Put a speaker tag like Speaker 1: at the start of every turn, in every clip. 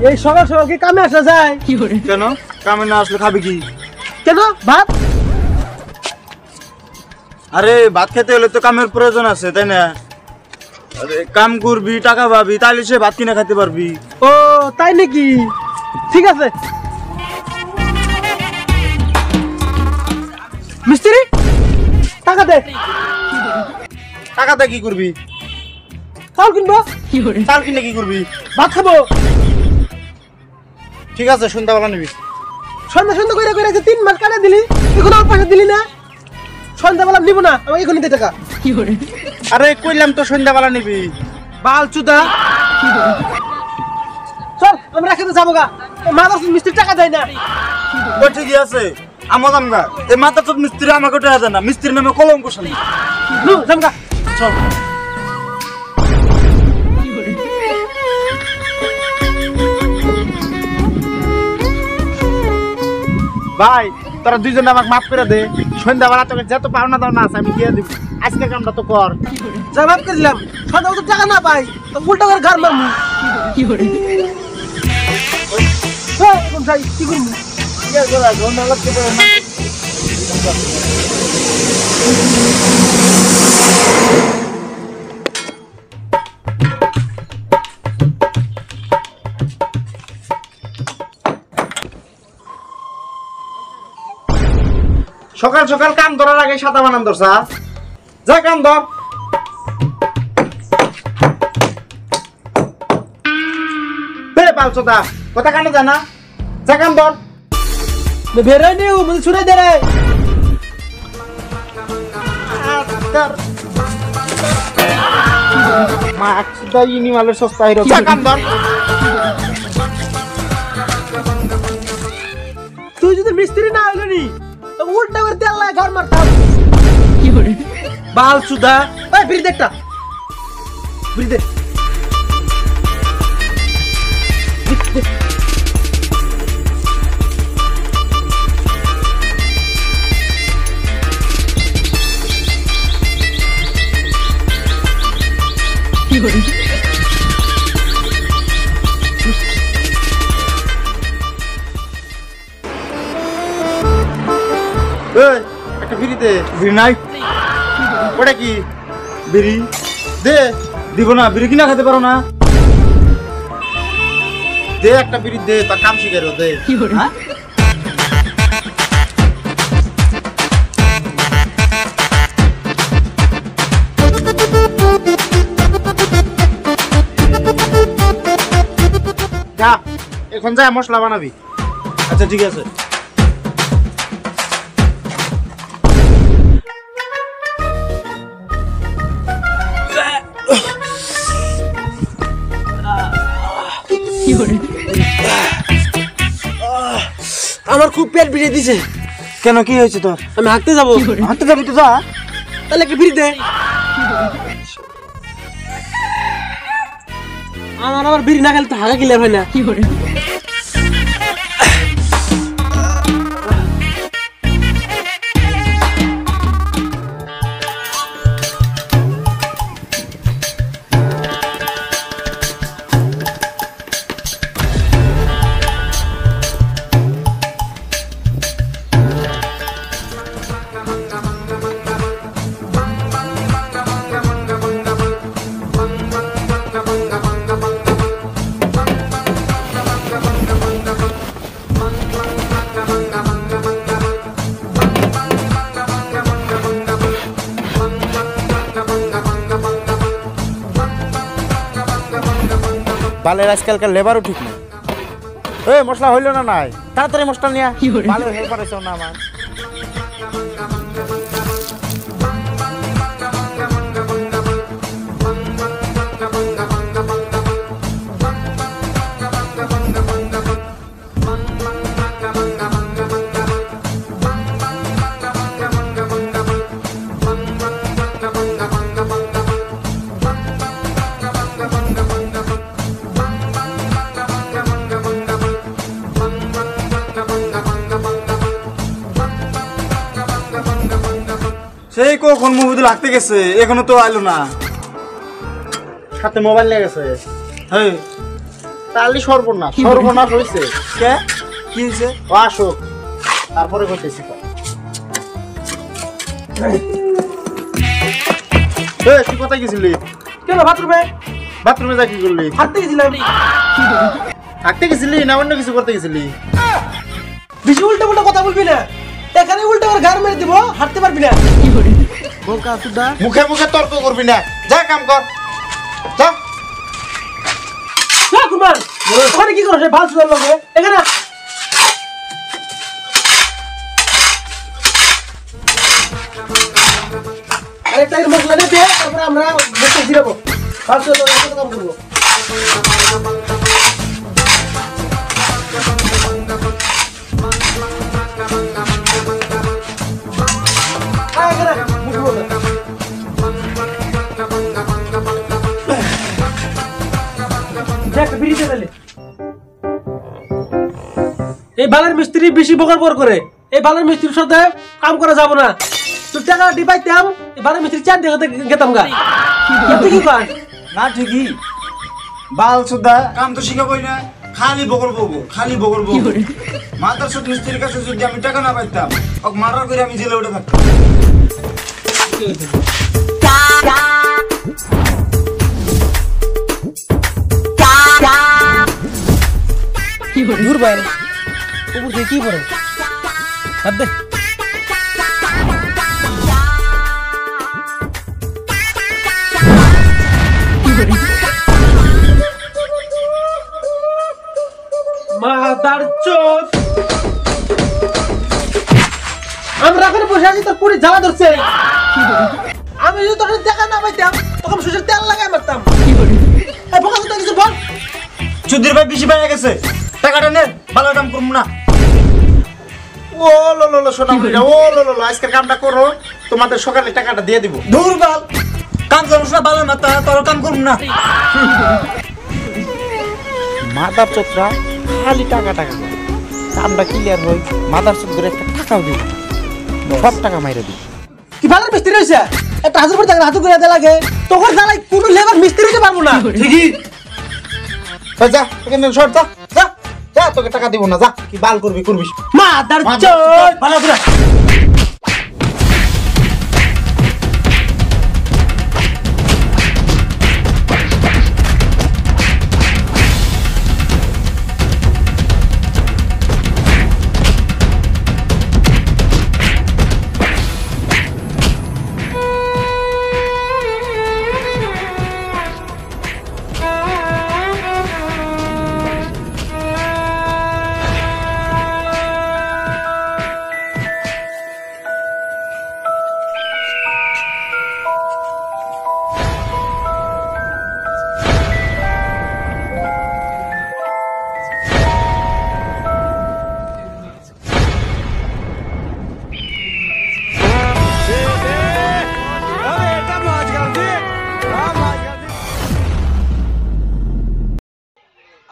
Speaker 1: এই সকাল সকাল কি কামে আসা যায়?
Speaker 2: কেন কামে না আসলে খাবি কি?
Speaker 1: কেন ভাত?
Speaker 2: আরে ভাত খেতে হলে তো কামের প্রয়োজন আছে তাই না? আরে কাম করবি টাকা পাবি তাহলে সে ভাত কিনে খেতে পারবি।
Speaker 1: ও তাই নাকি? ঠিক আছে। মিস্ত্রি টাকা দে।
Speaker 2: টাকাটা কি করবি?
Speaker 1: চাল কিনবো।
Speaker 2: চাল কিনে কি করবি?
Speaker 1: ভাত খাবো।
Speaker 2: ঠিক আছে সন্ধ্যাবেলা নিবি।
Speaker 1: সন্ধ্যা সন্ধ্যা করে করে 3 মাস কাটা দিলি, এখন আর পয়সা দিলি না। সন্ধ্যাবেলা নিব না, আমাকে এখনই দে টাকা।
Speaker 2: আরে কইলাম তো সন্ধ্যাবেলা নিবি।
Speaker 1: বাল চুদা। চল আমরা খেতে যাবো গা। মাদার মিস্ত্রি টাকা দেয় না।
Speaker 2: ও ঠিকই আছে আমা জামগা এই মাথা তো মিস্ত্রি আমাকে টাকা দেয় না, মিস্ত্রির নামে কলঙ্ক শালি।
Speaker 1: জামগা
Speaker 2: চল। ভাই তোরা দুইজন আমাকে মাফ করে দে, সন্ধ্যাবেলা তোকে যত পাওনা দাওনা আছে আমি দিয়ে দিব, আজকে কামটা তো কর।
Speaker 1: জবাব করে দিলাম, সন্ধ্যা তো টাকা না পাই তো উল্টা করে ঘর মারমু। কি করে এখন যাই কি করবো?
Speaker 2: সকাল সকাল কাম ধরার আগে সাদা বানান ধরছা, যা কাম ধর। পালছোদা কথা কানে জানা, যা কাম ধর।
Speaker 1: বেরোয় নিউ মুঝে ছুড়ে দে রে।
Speaker 2: মাছটা ইনি মালের সস্তা হিরো, যা কাম ধর।
Speaker 1: তুই যদি মিস্ত্রি না হইলি নি তো উল্টা করে তেল লাগে ঘর মারতাম। কি করে বাল চুদা? এই বিড়ি দে একটা, বিড়ি দে। কি করে
Speaker 2: একটা বিড়ি দে। বিড়ি নাই? ওটা কি বিড়ি? দে। দিব না, বিড়ি কিনা খেতে পারো না? দে একটা বিড়ি দে, তা কাম শিখে দে। যা এখন যা মশলা বানাবি। আচ্ছা ঠিক আছে।
Speaker 1: আমার খুব পেট বিড়ে দিছে।
Speaker 2: কেন কি হয়েছে তোর?
Speaker 1: আমি হাঁটতে যাবো।
Speaker 2: হাঁটতে যাবি তো যা।
Speaker 1: তাহলে একটা বিড়ি দে। আমার আবার বিড়ি না খেলে তো হাগা গিলে হয় না। কি করে
Speaker 2: বালের আজকালকার লেবারও ঠিক নেই। এই মশলা হইল না নাই, তাড়াতাড়ি মশলা নিয়ে। বালের হেল্পার হয়েছে না আমার। সেই কখন মুভিতে লাগতে গেছে, এখনো তো আইলো না। সাথে মোবাইল নিয়ে গেছে। তাহলে সর্বনাশ হয়েছে।
Speaker 1: কে কি হয়েছে?
Speaker 2: ও আসুক তারপরে করতেছি। তুই কোথায় গেছিলি?
Speaker 1: কেন বাথরুমে?
Speaker 2: বাথরুমে যা কি করলি?
Speaker 1: হাঁটতে গেছিলাম।
Speaker 2: হাঁটতে গেছিলি না অন্য কিছু করতে গেছিলি?
Speaker 1: বেশি উল্টো পুল্টো কথা বলবি না, এখানে উল্টো করে গার মেরে দিব, হাঁটতে পারবি না। বোকা সুদা
Speaker 2: মুখে মুখে তর্ক করবি না, যা কাম কর যা।
Speaker 1: কুরবান ওখানে কি করছ? ভাল সুদার লগে এখানে আরে টাইর মশলা দে, তারপর আমরা বসে জিরাবো। ভাল সুদার লগে কত কাম করব। এই বালের মিস্ত্রি বেশি বকর বকর করে, এই বালের মিস্ত্রির সাথে কাম করা যাব না। তুই টাকা দিবাইতাম, এই বালের মিস্ত্রি চার দিকে গেতাম গা। তুই কি পাস
Speaker 2: না? ঠিকই বাল সুদা কাম তো শিখাবই না, খালি বকর বকবো, খালি বকর বকবো। মাদার সুদ মিস্ত্রির কাছে যদি আমি টাকা না পাইতাম, ওক মার্ডার করে আমি জেলে উঠে থাকতাম।
Speaker 1: দূর বাইরে উপর থেকে কি পড়ে হাত দে। মাদার চোদ, আমরা এখন বসে আছি, তোর পুরি জ্বালা ধরছে। আমি যদি তোর টাকা না পাইতাম তখন সুসের তেল লাগাই মারতাম। এই বোকা তো কিছু বল।
Speaker 2: চুদির ভাই বেশি পাইয়া গেছে, টাকাটা নে, ভালো কাম করবো না। ও লো সোনা মুড়িটা, ও লো আজকের কামটা করো, তোমাদের সকালে টাকাটা দিয়ে দিব। দূর বাল কাম করো না, ভালো না তোর কাম করবো না। মাদার চোদরা খালি টাকা কামটা ক্লিয়ার হই, মাদার চোদ একটা টাকাও দিব, সব টাকা মাইরে দিব।
Speaker 1: কি বালের মিস্ত্রি হইছে? একটা হাজার করে টাকা হাজার করে দেয়া লাগে, তোর জ্বালাই কোনো লেবার মিস্ত্রি হতে পারবো না।
Speaker 2: ঠিকই যা এখানে সর, যা যা যা, তোকে টাকা দিব না, যা কি বাল করবি করবি।
Speaker 1: মাদার চোদ ভালো করে।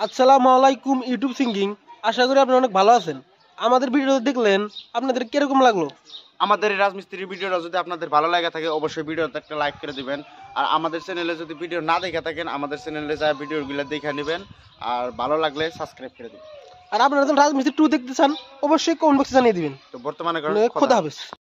Speaker 1: আসসালামু আলাইকুম ইউটিউব সিঙ্গিং, আশা করি আপনারা অনেক ভালো আছেন। আমাদের ভিডিও দেখলেন, আপনাদের কিরকম লাগলো?
Speaker 2: আমাদের এই রাজমিস্ত্রির ভিডিওটা যদি আপনাদের ভালো লাগে থাকে অবশ্যই ভিডিওতে একটা লাইক করে দিবেন। আর আমাদের চ্যানেলে যদি ভিডিও না দেখে থাকেন আমাদের চ্যানেলে যা ভিডিওগুলো দেখে নেবেন, আর ভালো লাগলে সাবস্ক্রাইব করে দিবেন।
Speaker 1: আর আপনারা যদি রাজমিস্ত্রি 2 দেখতে চান অবশ্যই কমেন্ট বক্সে জানিয়ে দিবেন।
Speaker 2: তো বর্তমানে
Speaker 1: খোদা হাফেজ।